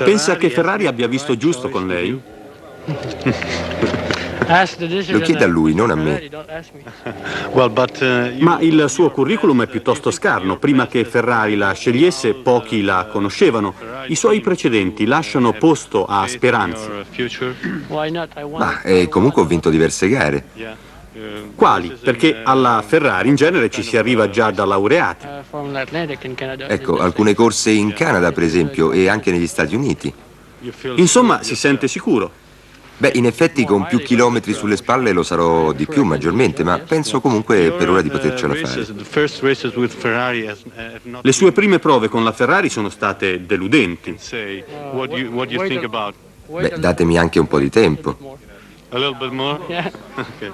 Pensa che Ferrari abbia visto giusto con lei? Lo chiede a lui, non a me. Ma il suo curriculum è piuttosto scarno. Prima che Ferrari la scegliesse, pochi la conoscevano. I suoi precedenti lasciano posto a speranze. Ma comunque ho vinto diverse gare. Quali? Perché alla Ferrari in genere ci si arriva già da laureati. Ecco, alcune corse in Canada, per esempio, e anche negli Stati Uniti. Insomma, si sente sicuro. Beh, in effetti con più chilometri sulle spalle lo sarò di più maggiormente, ma penso comunque per ora di potercela fare. Le sue prime prove con la Ferrari sono state deludenti. Beh, datemi anche un po' di tempo. A little bit more? Yeah. Okay.